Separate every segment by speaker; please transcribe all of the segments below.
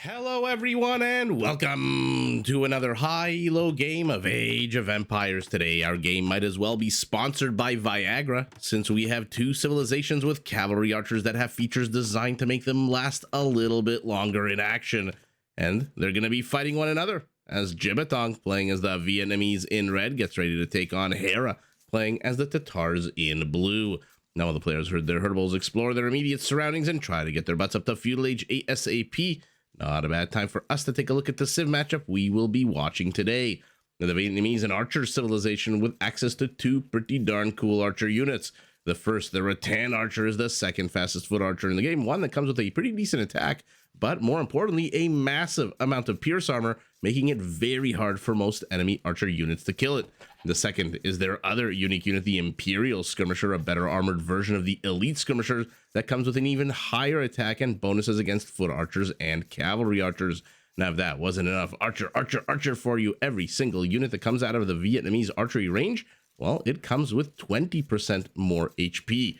Speaker 1: Hello everyone and welcome to another high-low game of Age of Empires. Today our game might as well be sponsored by Viagra, since we have two civilizations with cavalry archers that have features designed to make them last a little bit longer in action. And they're going to be fighting one another, as Jibatong, playing as the Vietnamese in red, gets ready to take on Hera, playing as the Tatars in blue. Now all the players heard their herdables explore their immediate surroundings and try to get their butts up to Feudal Age ASAP. Not a bad time for us to take a look at the civ matchup we will be watching today. Now, the Vietnamese, an archer civilization with access to two pretty darn cool archer units. The first, the Rattan archer, is the second fastest foot archer in the game, one that comes with a pretty decent attack, but more importantly, a massive amount of pierce armor, making it very hard for most enemy archer units to kill it. The second is their other unique unit, the Imperial Skirmisher, a better armored version of the Elite Skirmishers that comes with an even higher attack and bonuses against foot archers and cavalry archers. Now, if that wasn't enough archer for you, every single unit that comes out of the Vietnamese archery range, well, it comes with 20% more HP.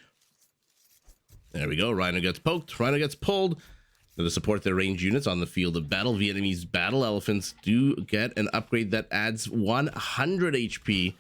Speaker 1: There we go. Rhino gets poked. Rhino gets pulled. To support their range units on the field of battle, Vietnamese battle elephants do get an upgrade that adds 100 HP,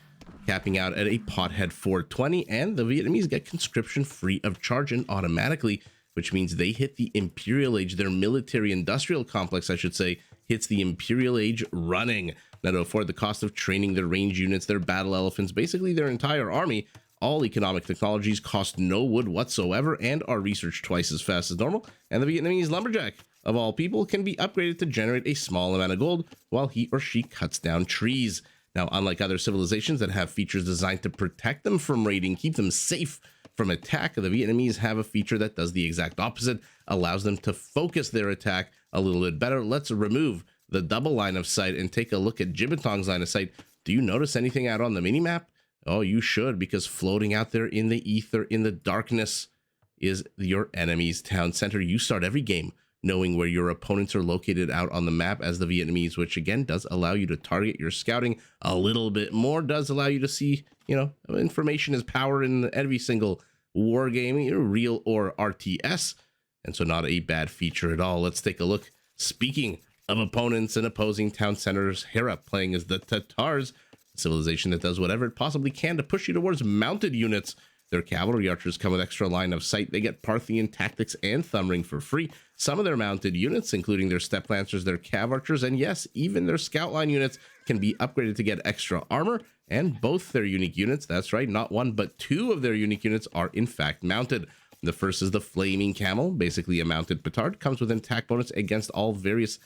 Speaker 1: capping out at a pothead 420, and the Vietnamese get conscription free of charge and automatically, which means they hit the Imperial Age. Their military-industrial complex, I should say, hits the Imperial Age running. Now, to afford the cost of training their range units, their battle elephants, basically their entire army, all economic technologies cost no wood whatsoever and are researched twice as fast as normal, and the Vietnamese lumberjack, of all people, can be upgraded to generate a small amount of gold while he or she cuts down trees. Now, unlike other civilizations that have features designed to protect them from raiding, keep them safe from attack, the Vietnamese have a feature that does the exact opposite, allows them to focus their attack a little bit better. Let's remove the double line of sight and take a look at Jibatong's line of sight. Do you notice anything out on the minimap? Oh, you should, because floating out there in the ether, in the darkness, is your enemy's town center. You start every game knowing where your opponents are located out on the map as the Vietnamese, which again does allow you to target your scouting a little bit more, does allow you to see, information is power in every single war game, real or RTS, and so not a bad feature at all. Let's take a look. Speaking of opponents and opposing town centers, Hera, playing as the Tatars, civilization that does whatever it possibly can to push you towards mounted units. Their cavalry archers come with extra line of sight. They get Parthian tactics and thumb ring for free. Some of their mounted units, including their step lancers, their cav archers, and yes, even their scout line units, can be upgraded to get extra armor. And both their unique units, that's right, not one but two of their unique units, are in fact mounted. The first is the Flaming Camel, basically a mounted petard, comes with an attack bonus against all various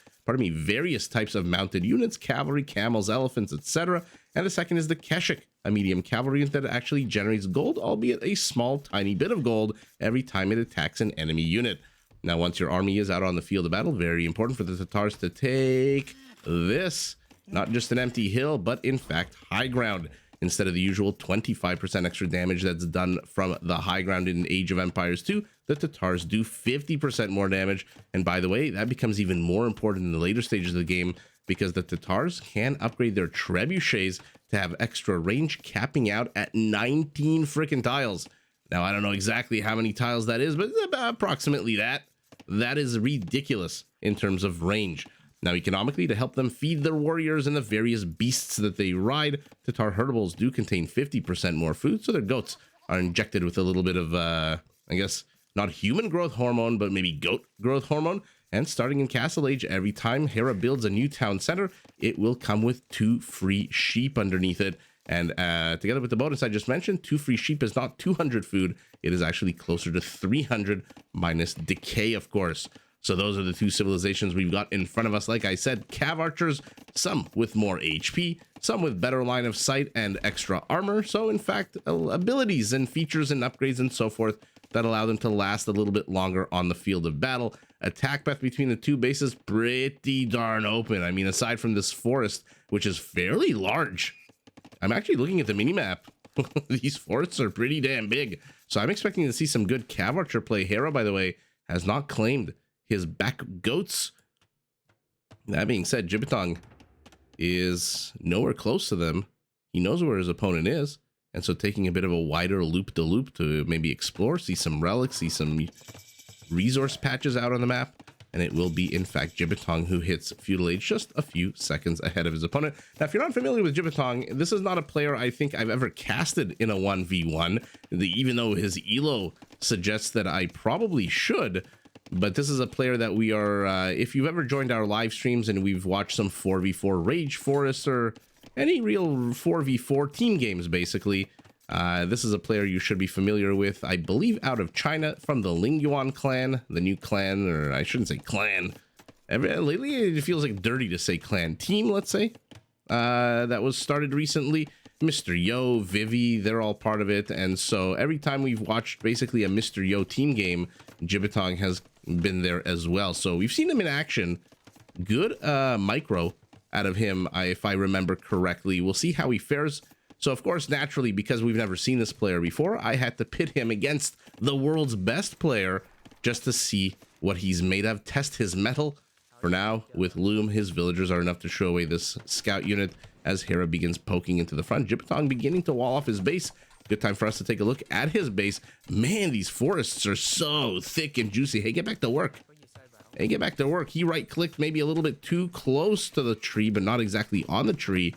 Speaker 1: types of mounted units, cavalry, camels, elephants, etc. And the second is the Keshik, a medium cavalry unit that actually generates gold, albeit a small, tiny bit of gold every time it attacks an enemy unit. Now, once your army is out on the field of battle, very important for the Tatars to take this, not just an empty hill, but in fact high ground. Instead of the usual 25% extra damage that's done from the high ground in Age of Empires 2, the Tatars do 50% more damage. And by the way, that becomes even more important in the later stages of the game, because the Tatars can upgrade their trebuchets to have extra range, capping out at 19 freaking tiles. Now, I don't know exactly how many tiles that is, but about approximately that. That is ridiculous in terms of range. Now, economically, to help them feed their warriors and the various beasts that they ride, Tatar herdables do contain 50% more food, so their goats are injected with a little bit of, I guess, not human growth hormone, but maybe goat growth hormone. And starting in Castle Age, every time Hera builds a new town center, it will come with 2 free sheep underneath it. And together with the bonus I just mentioned, 2 free sheep is not 200 food. It is actually closer to 300 minus decay, of course. So those are the two civilizations we've got in front of us. Like I said, cav archers, some with more HP, some with better line of sight and extra armor. So in fact, abilities and features and upgrades and so forth that allow them to last a little bit longer on the field of battle. Attack path between the two bases, pretty darn open. I mean, aside from this forest, which is fairly large. I'm actually looking at the minimap. These forests are pretty damn big. So I'm expecting to see some good cav archer play. Hera, by the way, has not claimed his back goats. That being said, Jibatong is nowhere close to them. He knows where his opponent is, and so taking a bit of a wider loop-de-loop to maybe explore, see some relics, see some resource patches out on the map, and it will be, in fact, Jibatong who hits Feudal Age just a few seconds ahead of his opponent. Now, if you're not familiar with Jibatong, this is not a player I think I've ever casted in a 1v1, even though his elo suggests that I probably should. But this is a player that we are, if you've ever joined our live streams and we've watched some 4v4 Rage Forest or any real 4v4 team games, basically, this is a player you should be familiar with, I believe out of China, from the Lingyuan clan, the new clan, or I shouldn't say clan. Lately, it feels like dirty to say clan. Team, let's say, that was started recently. Mr. Yo, Vivi, they're all part of it. And so every time we've watched basically a Mr. Yo team game, Jibatong has been there as well. So we've seen him in action. Good micro out of him, if I remember correctly. We'll see how he fares. So, of course, naturally, because we've never seen this player before, I had to pit him against the world's best player just to see what he's made of, test his mettle. For now, with Loom, his villagers are enough to show away this scout unit as Hera begins poking into the front. Jibatong beginning to wall off his base. Good time for us to take a look at his base. Man, these forests are so thick and juicy. Hey, get back to work. Hey, get back to work. He right-clicked maybe a little bit too close to the tree, but not exactly on the tree.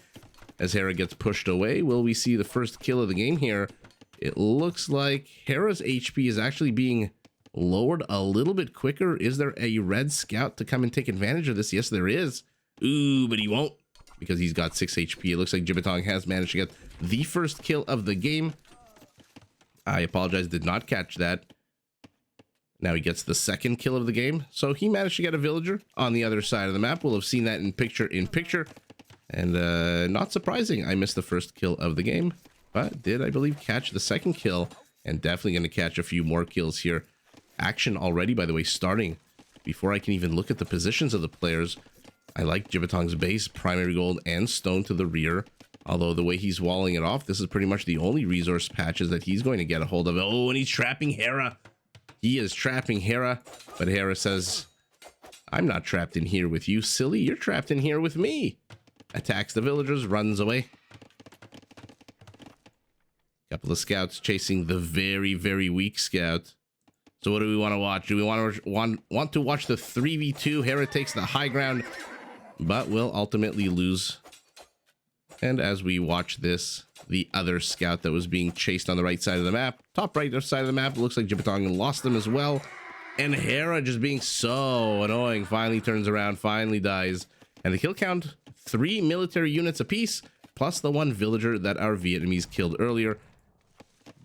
Speaker 1: As Hera gets pushed away, will we see the first kill of the game here? It looks like Hera's HP is actually being lowered a little bit quicker. Is there a red scout to come and take advantage of this? Yes, there is. Ooh, but he won't because he's got 6 HP. It looks like Jibatong has managed to get the first kill of the game. I apologize, did not catch that. Now he gets the second kill of the game. So he managed to get a villager on the other side of the map. We'll have seen that in picture. And not surprising, I missed the first kill of the game, but did, I believe, catch the second kill, and definitely going to catch a few more kills here. Action already, by the way, starting before I can even look at the positions of the players. I like Jibatong's base, primary gold, and stone to the rear. Although the way he's walling it off, this is pretty much the only resource patches that he's going to get a hold of. Oh, and he's trapping Hera. He is trapping Hera, but Hera says, I'm not trapped in here with you, silly. You're trapped in here with me. Attacks the villagers, runs away. Couple of scouts chasing the very, very weak scout. So what do we want to watch? Do we want to watch the 3v2? Hera takes the high ground, but will ultimately lose. And as we watch this, the other scout that was being chased on the right side of the map, top right side of the map, it looks like Jibatong lost them as well. And Hera, just being so annoying, finally turns around, finally dies. And the kill count, 3 military units apiece, plus the 1 villager that our Vietnamese killed earlier.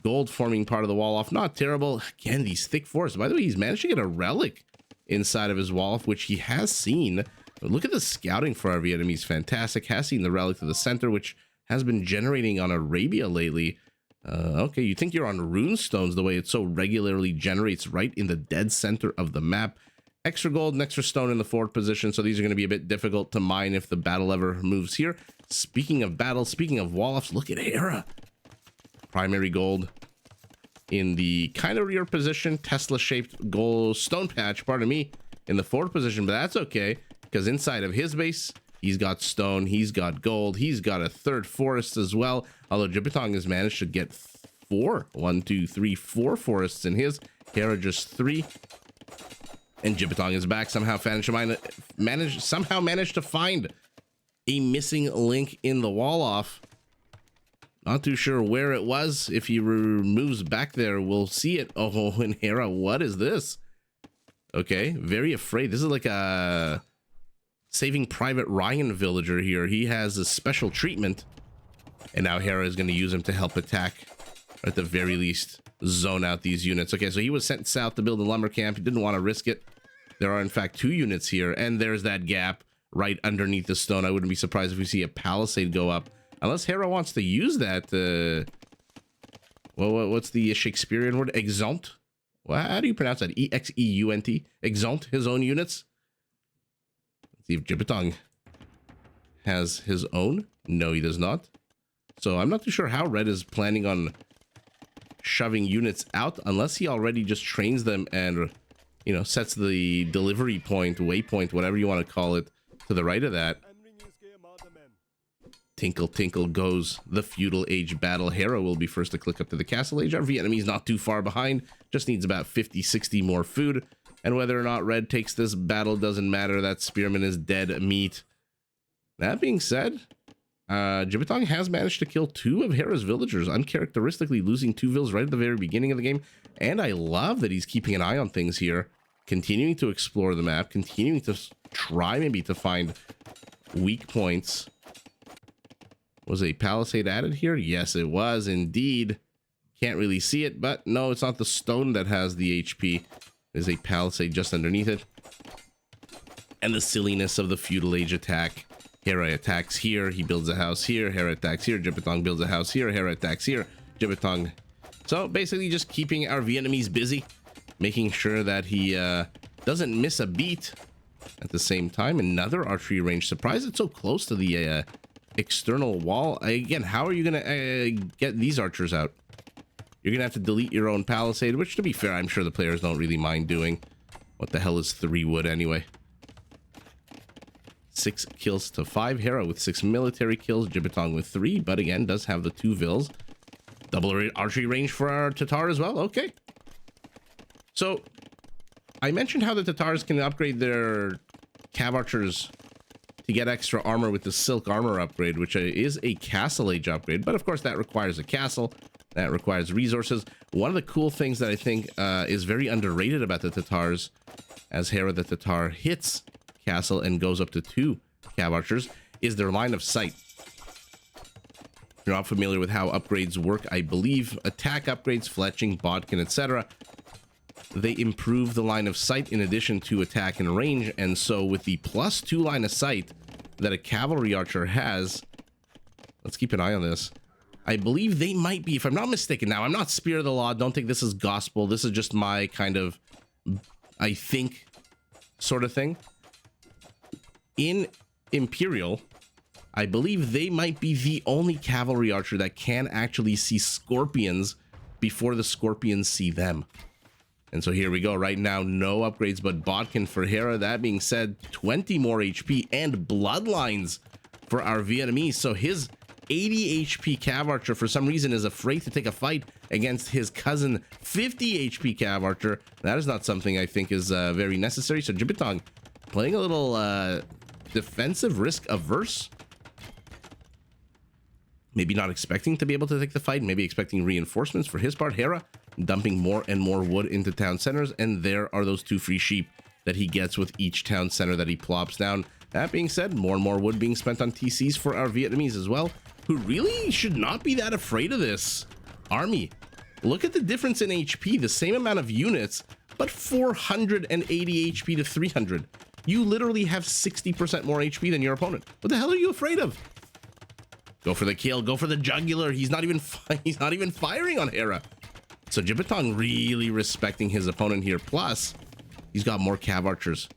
Speaker 1: Gold forming part of the wall off, not terrible. Again, these thick forests. By the way, he's managed to get a relic inside of his wall off, which he has seen. But look at the scouting for our Vietnamese, fantastic. Has seen the relic to the center, which has been generating on Arabia lately. Okay, you think you're on rune stones the way it so regularly generates right in the dead center of the map. Extra gold and extra stone in the forward position, so these are going to be a bit difficult to mine if the battle ever moves here. Speaking of battle, speaking of wall-offs, look at Hera. Primary gold in the kind of rear position, Tesla-shaped gold stone patch, pardon me, in the forward position, but that's okay, because inside of his base, he's got stone, he's got gold, he's got a third forest as well, although Jibatong has managed to get 4 forests in his. Hera just 3. And Jibatong is back, somehow managed to find a missing link in the wall off. Not too sure where it was. If he moves back there, we'll see it. Oh, and Hera, what is this? Okay, very afraid. This is like a Saving Private Ryan villager here. He has a special treatment. And now Hera is going to use him to help attack, or at the very least, zone out these units. Okay, so he was sent south to build a lumber camp. He didn't want to risk it. There are, in fact, 2 units here, and there's that gap right underneath the stone. I wouldn't be surprised if we see a palisade go up, unless Hera wants to use that. Well, what's the Shakespearean word? Exeunt? Well, how do you pronounce that? E-X-E-U-N-T? Exeunt his own units? Let's see if Jibatong has his own. No, he does not. So I'm not too sure how Red is planning on shoving units out, unless he already just trains them and, you know, sets the delivery point, waypoint, whatever you want to call it, to the right of that. Tinkle, tinkle goes the Feudal Age battle. Hera will be first to click up to the Castle Age. Our Vietnamese not too far behind, just needs about 50, 60 more food. And whether or not red takes this battle doesn't matter. That spearman is dead meat. That being said, Jibatong has managed to kill 2 of Hera's villagers, uncharacteristically losing 2 vills right at the very beginning of the game. And I love that he's keeping an eye on things here, continuing to explore the map, continuing to try maybe to find weak points. Was a palisade added here? Yes, it was indeed. Can't really see it, but no, it's not the stone that has the HP. There's a palisade just underneath it. And the silliness of the Feudal Age attack. Hera attacks here, he builds a house here, Hera attacks here, Jibatong builds a house here, Hera attacks here, Jibatong. So basically just keeping our Vietnamese busy, making sure that he doesn't miss a beat. At the same time, another archery range. Surprised it's so close to the external wall. Again, how are you going to get these archers out? You're going to have to delete your own palisade, which to be fair, I'm sure the players don't really mind doing. What the hell is 3 wood anyway? 6 kills to 5. Hera with 6 military kills. Jibatong with 3, but again, does have the 2 vills. Double archery range for our Tatar as well. Okay. So, I mentioned how the Tatars can upgrade their cav archers to get extra armor with the silk armor upgrade, which is a castle age upgrade. But of course, that requires a castle. That requires resources. One of the cool things that I think is very underrated about the Tatars, as Hera the Tatar hits castle and goes up to 2 cav archers, is their line of sight. If you're not familiar with how upgrades work, I believe attack upgrades, fletching, bodkin, etc., they improve the line of sight in addition to attack and range. And so with the +2 line of sight that a cavalry archer has, let's keep an eye on this. I believe they might be, if I'm not mistaken, now I'm not Spear of the Law, don't think this is gospel, this is just my kind of, I think, sort of thing. In Imperial, I believe they might be the only cavalry archer that can actually see scorpions before the scorpions see them. And so here we go. Right now, no upgrades but bodkin for Hera. That being said, 20 more HP and bloodlines for our Vietnamese. So his 80 HP cav archer for some reason is afraid to take a fight against his cousin 50 HP cav archer. That is not something I think is very necessary. So Jibatong playing a little defensive, risk averse. Maybe not expecting to be able to take the fight, maybe expecting reinforcements for his part. Hera dumping more and more wood into town centers, and there are those 2 free sheep that he gets with each town center that he plops down. That being said, more and more wood being spent on TCs for our Vietnamese as well, who really should not be that afraid of this army. Look at the difference in HP, the same amount of units, but 480 HP to 300. You literally have 60% more HP than your opponent. What the hell are you afraid of? Go for the kill, go for the jugular. He's not even firing on Hera. So Jibatong really respecting his opponent here. Plus, he's got more cav archers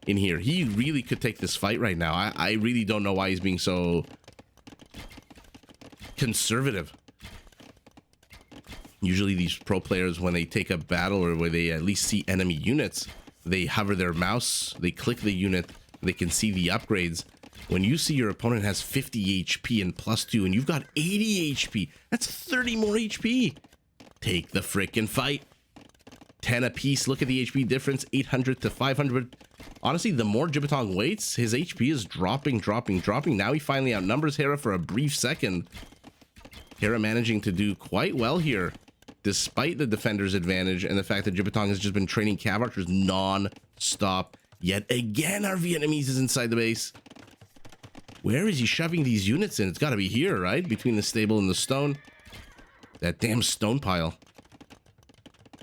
Speaker 1: in here. He really could take this fight right now. I really don't know why he's being so conservative. Usually these pro players, when they take a battle or when they at least see enemy units, they hover their mouse, they click the unit, they can see the upgrades. When you see your opponent has 50 HP and +2 and you've got 80 HP, that's 30 more HP. Take the frickin' fight. 10 apiece. Look at the HP difference, 800 to 500. Honestly, the more Jibatong waits, his HP is dropping. Now he finally outnumbers Hera for a brief second. Hera managing to do quite well here, despite the defender's advantage and the fact that Jibatong has just been training cav archers non-stop. Yet again, our Vietnamese is inside the base. Where is he shoving these units in? It's got to be here, right? Between the stable and the stone. That damn stone pile.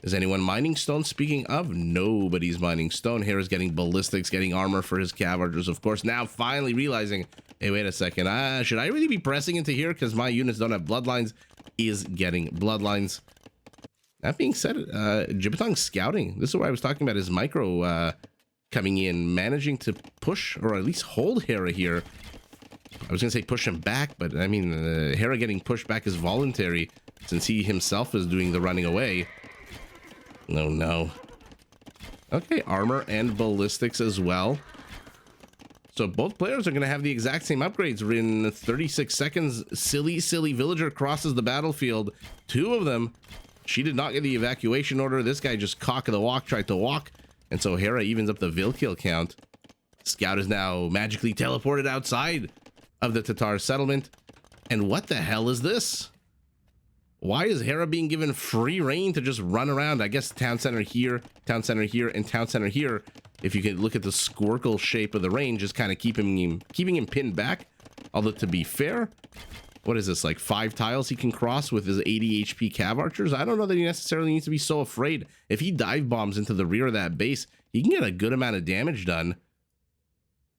Speaker 1: Is anyone mining stone? Speaking of, nobody's mining stone. Hera's getting ballistics, getting armor for his cav archers, of course. Now finally realizing, hey, wait a second. Should I really be pressing into here? Because my units don't have bloodlines. Is getting bloodlines. That being said, Jibatong's scouting. This is what I was talking about, his micro coming in, managing to push, or at least hold Hera here. I was going to say push him back, but I mean, Hera getting pushed back is voluntary, since he himself is doing the running away. No. Okay, armor and ballistics as well. So both players are going to have the exact same upgrades. We're in 36 seconds. Silly villager crosses the battlefield. 2 of them. She did not get the evacuation order. This guy just cock of the walk, tried to walk And so Hera evens up the Vil kill count. Scout is now magically teleported outside of the Tatar settlement. And what the hell is this? Why is Hera being given free reign to just run around? I guess town center here, and town center here. If you can look at the squircle shape of the range, just kind of keeping him pinned back. Although to be fair, what is this, like 5 tiles he can cross with his 80 HP cav archers? I don't know that he necessarily needs to be so afraid. If he dive bombs into the rear of that base, he can get a good amount of damage done.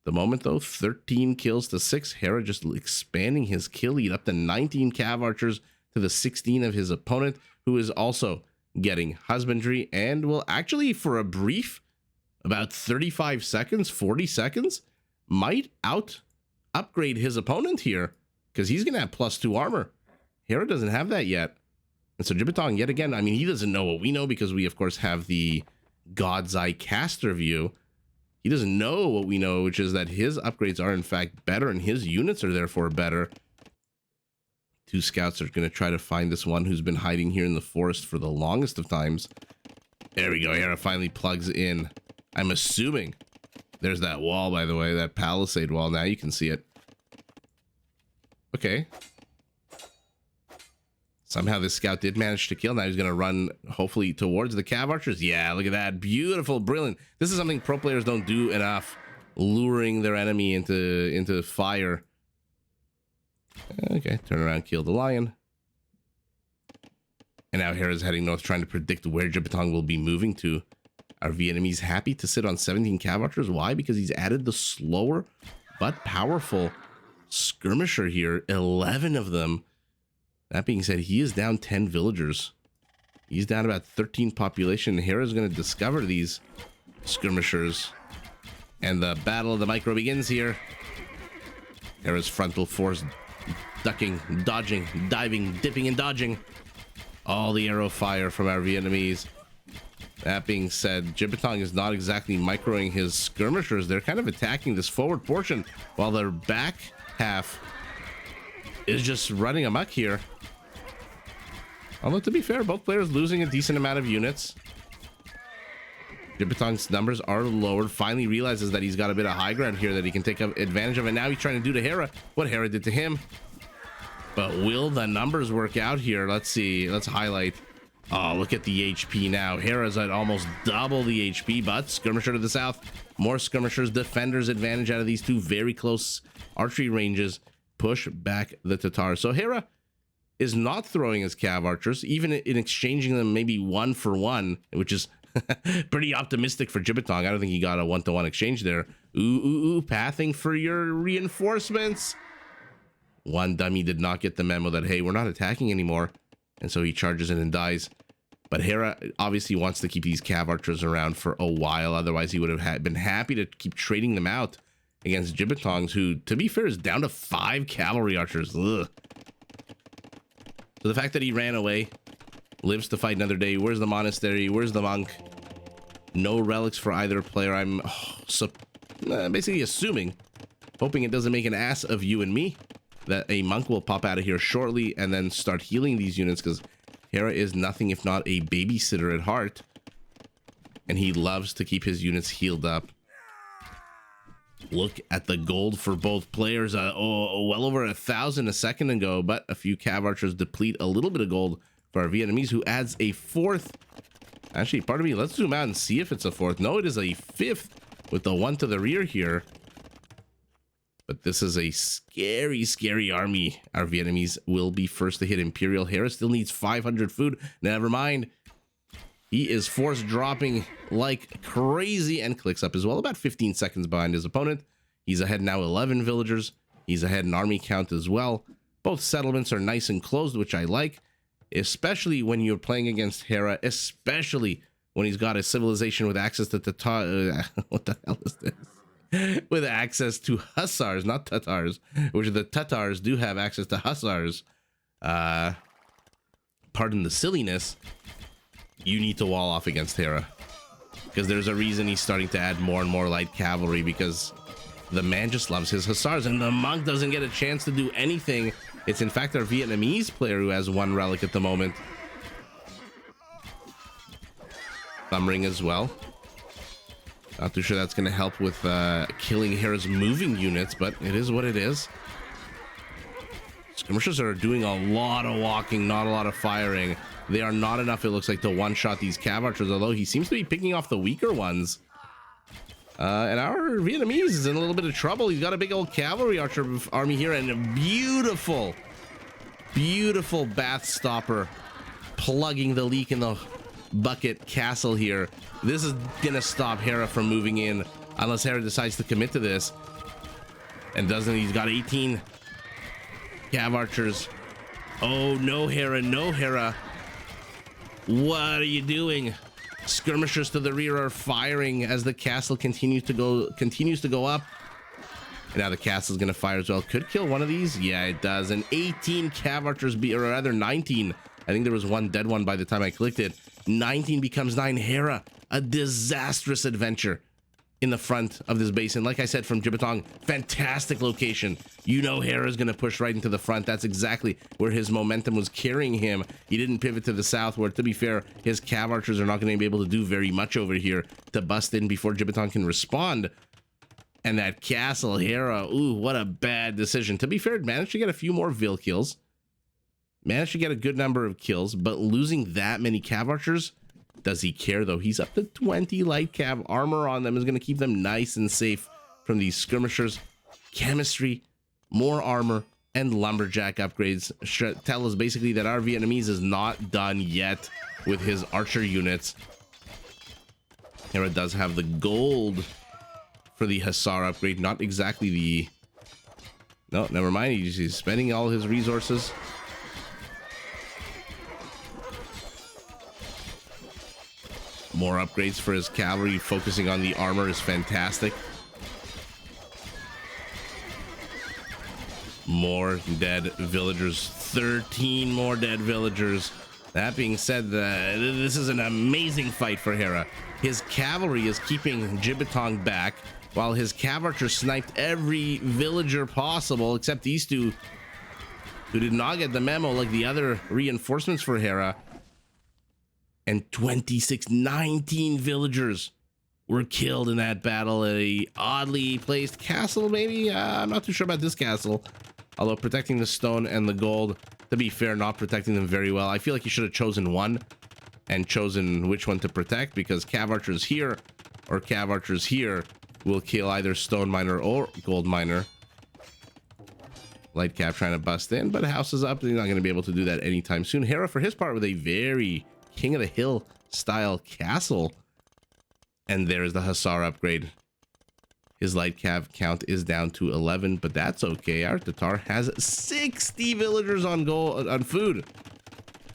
Speaker 1: The moment though, 13 kills to 6. Hera just expanding his kill lead up to 19 cav archers to the 16 of his opponent, who is also getting husbandry and will actually, for a brief, about 35 seconds, 40 seconds, might upgrade his opponent here, because he's going to have +2 armor. Hera doesn't have that yet. And so Jibatong, yet again, I mean, he doesn't know what we know, because we, of course, have the God's Eye caster view. He doesn't know what we know, which is that his upgrades are, in fact, better, and his units are therefore better. 2 scouts are going to try to find this one who's been hiding here in the forest for the longest of times. There we go. Hera finally plugs in. I'm assuming there's that wall, by the way, that palisade wall. Now you can see it. Okay. Somehow this scout did manage to kill. Now he's going to run, hopefully, towards the cav archers. Yeah, look at that. Beautiful, brilliant. This is something pro players don't do enough. Luring their enemy into fire. Okay, turn around, kill the lion. And now Hera's heading north, trying to predict where Jibatong will be moving to. Are Vietnamese happy to sit on 17 cav archers? Why? Because he's added the slower but powerful skirmisher here. 11 of them. That being said, he is down 10 villagers. He's down about 13 population. Hera's going to discover these skirmishers. And the battle of the micro begins here. Hera's frontal force ducking, dodging, diving, dipping, and dodging. All the arrow fire from our Vietnamese. That being said, Jibatong is not exactly microing his skirmishers. They're kind of attacking this forward portion, while their back half is just running amok here. Although, to be fair, both players losing a decent amount of units. Jibatong's numbers are lowered. Finally realizes that he's got a bit of high ground here that he can take advantage of. And now he's trying to do to Hera what Hera did to him. But will the numbers work out here? Let's see. Let's highlight. Oh, look at the HP now. Hera's at almost double the HP, but skirmisher to the south. More skirmishers. Defenders advantage out of these two very close archery ranges. Push back the Tatars. So Hera is not throwing his cav archers, even in exchanging them maybe 1 for 1, which is pretty optimistic for Jibatong. I don't think he got a 1-to-1 exchange there. Ooh, pathing for your reinforcements. One dummy did not get the memo that, hey, we're not attacking anymore. And so he charges in and dies. But Hera obviously wants to keep these cav archers around for a while. Otherwise, he would have been happy to keep trading them out against Jibatongs, who, to be fair, is down to 5 cavalry archers. Ugh. So the fact that he ran away, lives to fight another day. Where's the monastery? Where's the monk? No relics for either player. I'm basically assuming, hoping it doesn't make an ass of you and me, that a monk will pop out of here shortly and then start healing these units, because Hera is nothing if not a babysitter at heart, and he loves to keep his units healed up. Look at the gold for both players. Well over 1,000 a second ago, but a few cav archers deplete a little bit of gold for our Vietnamese, who adds a 4th. Actually, pardon me, let's zoom out and see if it's a 4th. No, it is a 5th with the 1 to the rear here. But this is a scary, scary army. Our Vietnamese will be first to hit Imperial. Hera still needs 500 food. Never mind. He is force dropping like crazy and clicks up as well. About 15 seconds behind his opponent. He's ahead now 11 villagers. He's ahead in army count as well. Both settlements are nice and closed, which I like. Especially when you're playing against Hera. Especially when he's got a civilization with access to Tatar. What the hell is this? With access to hussars, not Tatars, which the Tatars do have access to hussars. Pardon the silliness. You need to wall off against Hera, because there's a reason he's starting to add more and more light cavalry, because the man just loves his hussars, and the monk doesn't get a chance to do anything. It's in fact our Vietnamese player who has 1 relic at the moment. Thumb ring as well. Not too sure that's going to help with killing Hera's moving units, but it is what it is. Skirmishers are doing a lot of walking, not a lot of firing. They are not enough, it looks like, to one-shot these cav archers, although he seems to be picking off the weaker ones. And our Vietnamese is in a little bit of trouble. He's got a big old cavalry archer army here and a beautiful, beautiful bath stopper plugging the leak in the bucket castle here. This is gonna stop Hera from moving in unless Hera decides to commit to this. And doesn't. He's got 18 cav archers. Oh, no, Hera, no, Hera. What are you doing? Skirmishers to the rear are firing as the castle continues to go up. And now the castle's gonna fire as well. Could kill one of these. Yeah, it does. And 18 cav archers, or rather 19. I think there was one dead one by the time I clicked it. 19 becomes 9. Hera, a disastrous adventure in the front of this basin. Like I said, from Jibatong, fantastic location. You know Hera's going to push right into the front. That's exactly where his momentum was carrying him. He didn't pivot to the south, where, to be fair, his cav archers are not going to be able to do very much over here to bust in before Jibatong can respond. And that castle, Hera, ooh, what a bad decision. To be fair, it managed to get a few more Vil kills. Managed to get a good number of kills, but losing that many cav archers, does he care though? He's up to 20 light cav. Armor on them is going to keep them nice and safe from these skirmishers. Chemistry, more armor, and lumberjack upgrades tell us basically that our Vietnamese is not done yet with his archer units. Hera does have the gold for the Hussar upgrade, not exactly the... No, never mind. He's spending all his resources. More upgrades for his cavalry, focusing on the armor is fantastic. More dead villagers, 13 more dead villagers. That being said, this is an amazing fight for Hera. His cavalry is keeping Jibatong back, while his cav archer sniped every villager possible, except these two, who did not get the memo like the other reinforcements for Hera. And 19 villagers were killed in that battle. A oddly placed castle, maybe? I'm not too sure about this castle. Although protecting the stone and the gold, to be fair, not protecting them very well. I feel like you should have chosen one and chosen which one to protect, because cav archers here or cav archers here will kill either stone miner or gold miner. Light cav trying to bust in, but house is up. They're not going to be able to do that anytime soon. Hera, for his part, with a very King of the Hill style castle. And there's the Hussar upgrade. His light cav count is down to 11, but that's okay. Our Tatar has 60 villagers on food.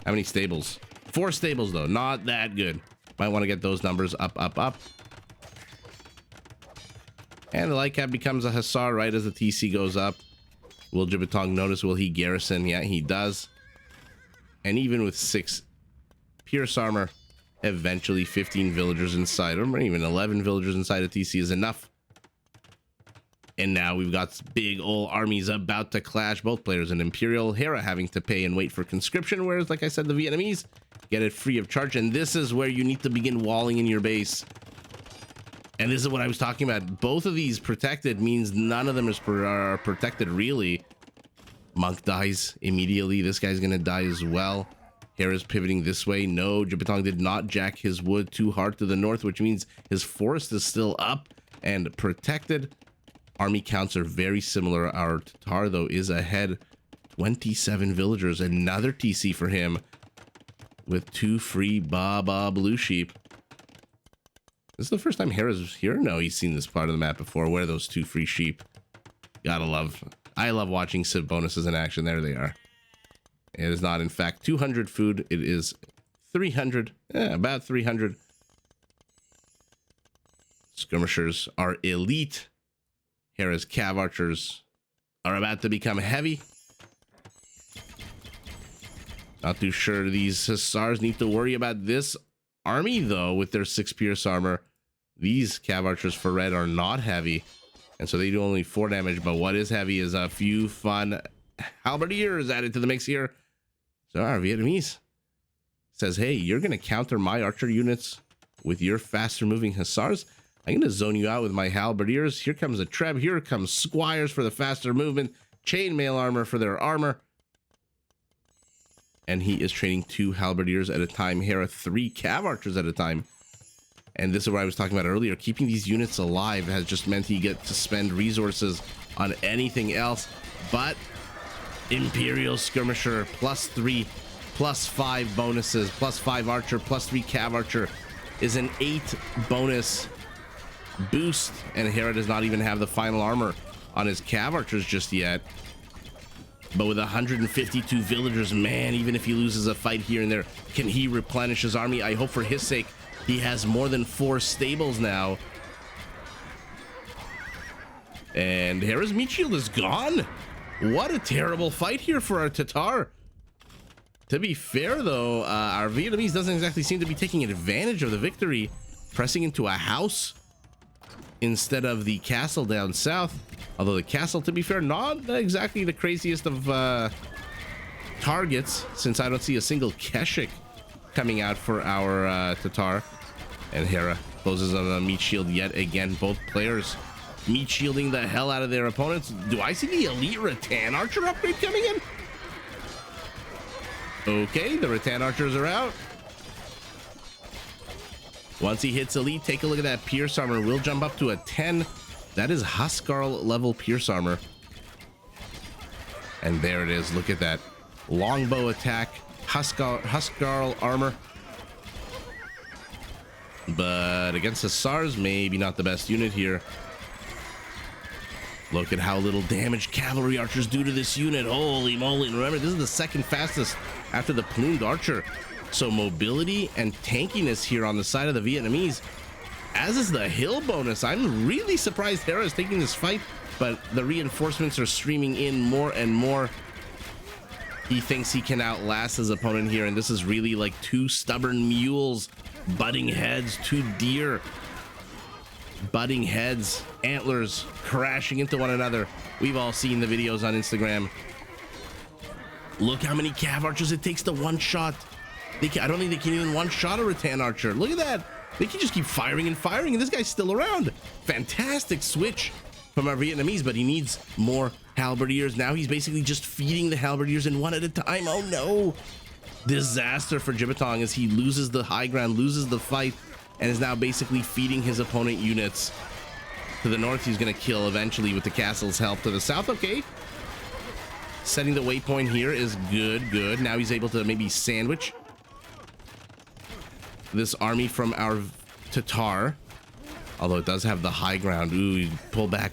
Speaker 1: How many stables? 4 stables though, not that good. Might want to get those numbers up. And the light cav becomes a Hussar right as the TC goes up. Will Jibatong notice? Will he garrison? Yeah, he does. And even with 6 pierce armor, eventually 15 villagers inside, or even 11 villagers inside a TC is enough. And now we've got big old armies about to clash. Both players in Imperial. Hera having to pay and wait for conscription, whereas, like I said, the Vietnamese get it free of charge. And this is where you need to begin walling in your base. And this is what I was talking about. Both of these protected means none of them are protected, really. Monk dies immediately. This guy's gonna die as well. Hera's pivoting this way. No, Jibatong did not jack his wood too hard to the north, which means his forest is still up and protected. Army counts are very similar. Our Tatar, though, is ahead. 27 villagers. Another TC for him with 2 free Baba blue sheep. This is the first time Hera's here? No, he's seen this part of the map before. Where are those 2 free sheep? Gotta love. I love watching civ bonuses in action. There they are. It is not, in fact, 200 food. It is 300. About 300. Skirmishers are elite. Hera's cav archers are about to become heavy. Not too sure these Hussars need to worry about this army, though, with their 6 pierce armor. These cav archers for red are not heavy, and so they do only 4 damage, but what is heavy is a few fun halberdiers added to the mix here. So our Vietnamese says, hey, you're going to counter my archer units with your faster moving Hussars? I'm going to zone you out with my halberdiers. Here comes a Treb. Here comes squires for the faster movement. Chainmail armor for their armor. And he is training 2 halberdiers at a time. Hera 3 cav archers at a time. And this is what I was talking about earlier. Keeping these units alive has just meant he gets to spend resources on anything else. But Imperial Skirmisher +3, +5 bonuses, +5 archer, +3 cav archer is an 8 bonus boost. And Hera does not even have the final armor on his cav archers just yet. But with 152 villagers, man, even if he loses a fight here and there, can he replenish his army? I hope for his sake he has more than 4 stables now. And Hera's meat shield is gone. What a terrible fight here for our Tatar. To be fair, though, our Vietnamese doesn't exactly seem to be taking advantage of the victory, pressing into a house instead of the castle down south. Although the castle, to be fair, not exactly the craziest of targets, since I don't see a single Keshik coming out for our Tatar. And Hera closes on a meat shield yet again. Both players meat shielding the hell out of their opponents. Do I see the elite Rattan Archer upgrade coming in? Okay, the Rattan Archers are out. Once he hits elite, take a look at that Pierce armor. We'll jump up to a 10. That is Huskarl level Pierce armor. And there it is. Look at that. Longbow attack. Huskarl armor. But against the SARS, maybe not the best unit here. Look at how little damage cavalry archers do to this unit. Holy moly. And remember, this is the second fastest after the plumed archer. So mobility and tankiness here on the side of the Vietnamese, as is the hill bonus. I'm really surprised Hera is taking this fight, but the reinforcements are streaming in more and more. He thinks he can outlast his opponent here, and this is really like 2 stubborn mules butting heads, 2 deer butting heads, antlers crashing into one another. We've all seen the videos on Instagram. Look how many cav archers it takes to one-shot. I don't think they can even one-shot a Rattan Archer. Look at that. They can just keep firing and firing, and this guy's still around. Fantastic switch from our Vietnamese, but he needs more halberdiers. Now he's basically just feeding the halberdiers in one at a time. Oh no. Disaster for Jibatong as he loses the high ground, loses the fight, and is now basically feeding his opponent units. To the north, he's going to kill eventually with the castle's help. To the south, okay. Setting the waypoint here is good. Now he's able to maybe sandwich this army from our Tatar. Although it does have the high ground. Ooh, pull back.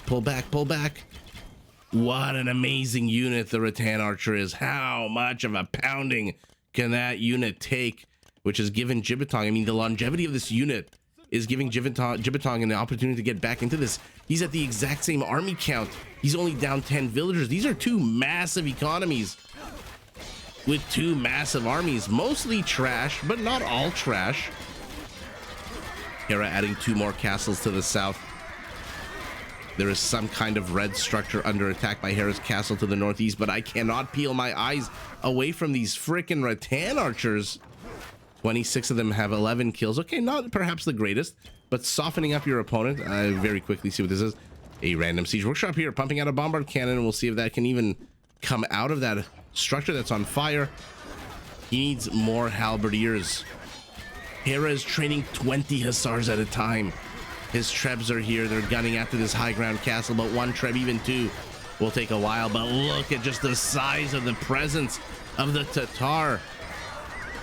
Speaker 1: What an amazing unit the Rattan Archer is. How much of a pounding can that unit take? Which has given Jibatong, I mean, the longevity of this unit is giving Jibatong an opportunity to get back into this. He's at the exact same army count. He's only down 10 villagers. These are 2 massive economies with 2 massive armies. Mostly trash, but not all trash. Hera adding 2 more castles to the south. There is some kind of red structure under attack by Hera's castle to the northeast, but I cannot peel my eyes away from these frickin' Rattan Archers. 26 of them have 11 kills. Okay, not perhaps the greatest, but softening up your opponent. I very quickly see what this is. A random siege workshop here, pumping out a bombard cannon, and we'll see if that can even come out of that structure that's on fire. He needs more halberdiers. Hera is training 20 hussars at a time. His trebs are here. They're gunning after this high ground castle, but 1 treb, even 2, will take a while. But look at just the size of the presence of the Tatar.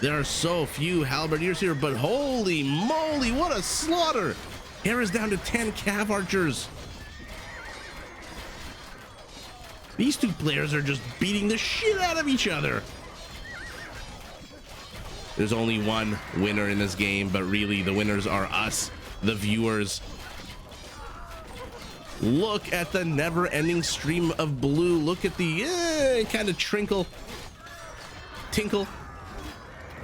Speaker 1: There are so few halberdiers here, but holy moly, what a slaughter. Hera's down to 10 cav archers. These 2 players are just beating the shit out of each other. There's only one winner in this game, but really the winners are us, the viewers. Look at the never-ending stream of blue. Look at the kind of tinkle,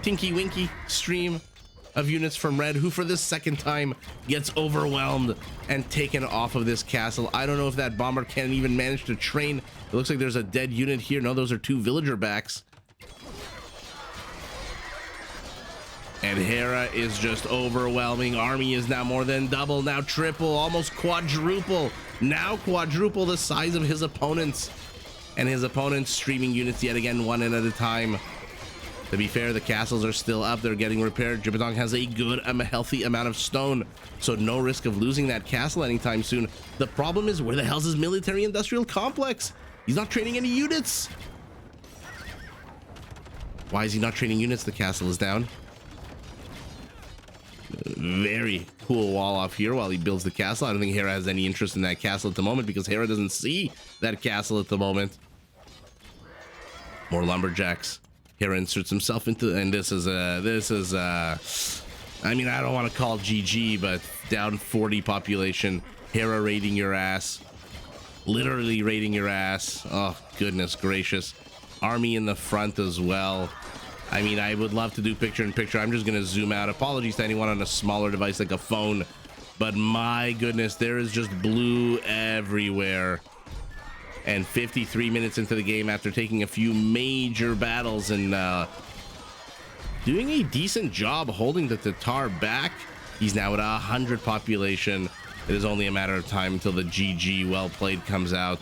Speaker 1: tinky winky stream of units from red, who for the second time gets overwhelmed and taken off of this castle. I don't know if that bomber cannon even managed to train. It looks like there's a dead unit here. No, those are 2 villager backs. And Hera is just overwhelming. Army is now more than double, now triple, almost quadruple. Now quadruple the size of his opponents. And his opponents streaming units yet again, one in at a time. To be fair, the castles are still up. They're getting repaired. Jibatong has a good, healthy amount of stone, so no risk of losing that castle anytime soon. The problem is, where the hell's his military-industrial complex? He's not training any units. Why is he not training units? The castle is down. Very cool wall off here while he builds the castle. I don't think Hera has any interest in that castle at the moment because Hera doesn't see that castle at the moment. More lumberjacks. Hera inserts himself into, and this is I mean, I don't want to call GG, but down 40 population. Hera raiding your ass. Literally raiding your ass. Oh, goodness gracious. Army in the front as well. I mean, I would love to do picture-in-picture. I'm just going to zoom out. Apologies to anyone on a smaller device like a phone. But my goodness, there is just blue everywhere. And 53 minutes into the game after taking a few major battles and doing a decent job holding the Tatar back. He's now at 100 population. It is only a matter of time until the GG well played comes out.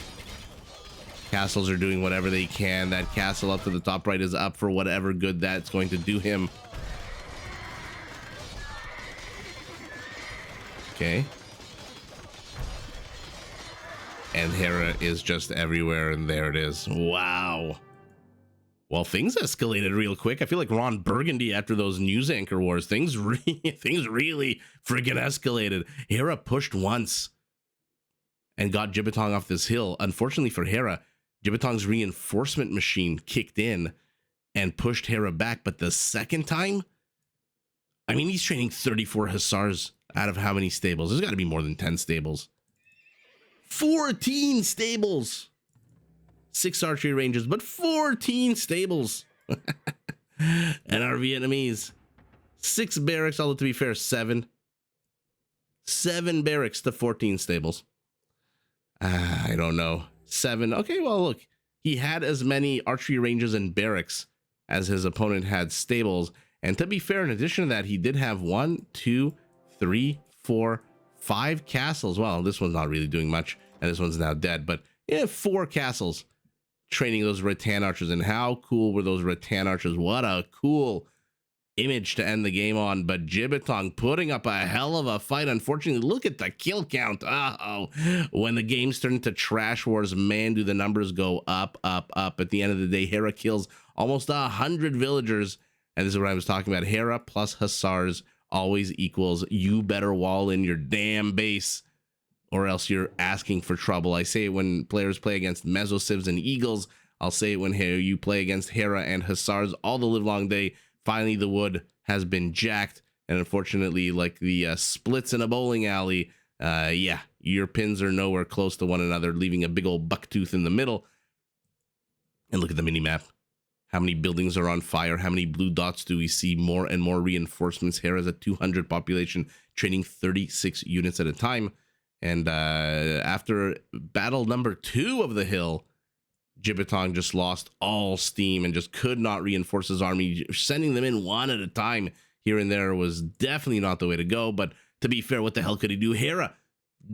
Speaker 1: Castles are doing whatever they can. That castle up to the top right is up for whatever good that's going to do him. Okay. And Hera is just everywhere, and there it is. Wow. Well, things escalated real quick. I feel like Ron Burgundy after those news anchor wars. Things really friggin' escalated. Hera pushed once and got Jibatong off this hill. Unfortunately for Hera, Jibatong's reinforcement machine kicked in and pushed Hera back. But the second time, I mean, he's training 34 Hussars out of how many stables? There's got to be more than 10 stables. 14 stables. 6 archery ranges, but 14 stables. And our Vietnamese, 6 barracks, although to be fair, 7 barracks to 14 stables. I don't know. 7. Okay, well, look, he had as many archery ranges and barracks as his opponent had stables. And to be fair, in addition to that, he did have 1, 2, 3, 4, 5 castles. Well, this one's not really doing much, and this one's now dead, but yeah, 4 castles training those rattan archers. And how cool were those rattan archers? What a cool image to end the game on. But Jibatong putting up a hell of a fight. Unfortunately, look at the kill count. When the game's turned into trash wars, man, do the numbers go up, up, up. At the end of the day, Hera kills almost 100 villagers. And this is what I was talking about. Hera plus Hussars always equals you better wall in your damn base, or else you're asking for trouble. I say it when players play against Mesosivs and Eagles. I'll say it when you play against Hera and Hussars all the live long day. Finally, the wood has been jacked. And unfortunately, like the splits in a bowling alley, yeah, your pins are nowhere close to one another, leaving a big old bucktooth in the middle. And look at the mini-map. How many buildings are on fire? How many blue dots do we see? More and more reinforcements. Hera's at 200 population, training 36 units at a time. And after battle number 2 of the hill, Jibatong just lost all steam and just could not reinforce his army. Sending them in one at a time here and there was definitely not the way to go. But to be fair, what the hell could he do? Hera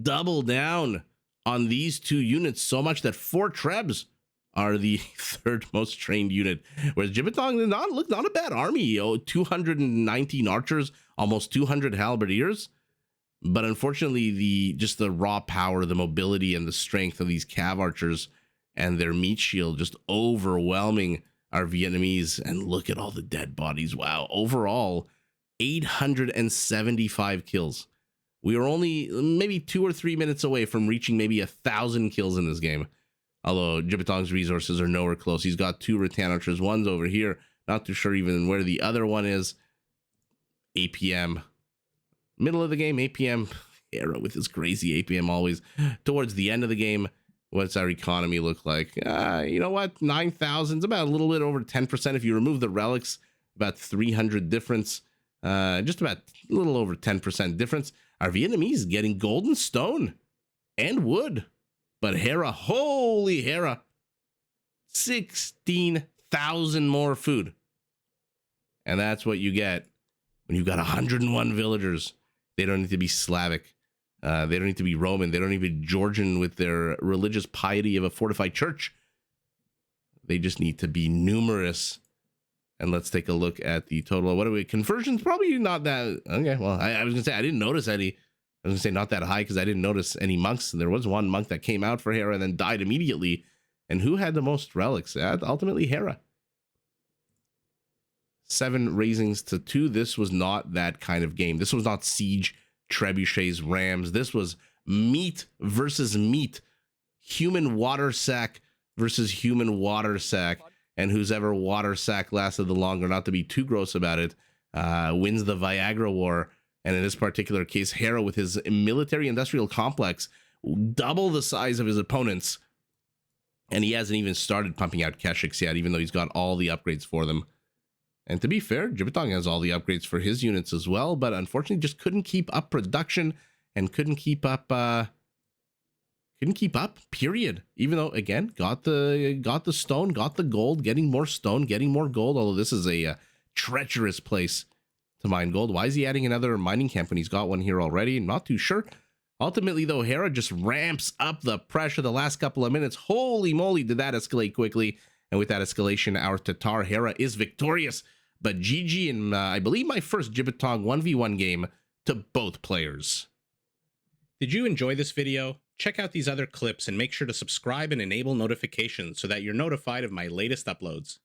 Speaker 1: double down on these 2 units so much that 4 Trebs are the 3rd most trained unit. Whereas Jibatong did not look not a bad army. 219 archers, almost 200 halberdiers. But unfortunately, the raw power, the mobility, and the strength of these cav archers and their meat shield just overwhelming our Vietnamese. And look at all the dead bodies. Wow. Overall, 875 kills. We were only maybe 2 or 3 minutes away from reaching maybe 1,000 kills in this game. Although Jibatong's resources are nowhere close. He's got 2 rattan archers. One's over here. Not too sure even where the other one is. APM. Middle of the game, APM. Hera with his crazy APM always. Towards the end of the game, what's our economy look like? You know what? 9,000. It's about a little bit over 10%. If you remove the relics, about 300 difference. Just about a little over 10% difference. Our Vietnamese getting golden stone and wood. But Hera, holy Hera, 16,000 more food. And that's what you get when you've got 101 villagers. They don't need to be Slavic. They don't need to be Roman. They don't need to be Georgian with their religious piety of a fortified church. They just need to be numerous. And let's take a look at the total. What are we? Conversions probably not that. Okay, well, I was gonna say I didn't notice any. I was gonna say not that high because I didn't notice any monks. There was one monk that came out for Hera and then died immediately. And who had the most relics? Ultimately, Hera. 7 raisings to 2. This was not that kind of game. This was not Siege, Trebuchets, Rams. This was meat versus meat. Human water sack versus human water sack. And who's ever water sack lasted the longer, not to be too gross about it, wins the Viagra war. And in this particular case, Hera with his military industrial complex, double the size of his opponents. And he hasn't even started pumping out Keshiks yet, even though he's got all the upgrades for them. And to be fair, Jibatong has all the upgrades for his units as well, but unfortunately just couldn't keep up production and couldn't keep up, period. Even though, again, got the stone, got the gold, getting more stone, getting more gold, although this is a treacherous place to mine gold. Why is he adding another mining camp when he's got one here already? Not too sure. Ultimately, though, Hera just ramps up the pressure the last couple of minutes. Holy moly, did that escalate quickly. And with that escalation, our Tatar Hera is victorious. But GG in, I believe, my first Jibatong 1v1 game to both players.
Speaker 2: Did you enjoy this video? Check out these other clips and make sure to subscribe and enable notifications so that you're notified of my latest uploads.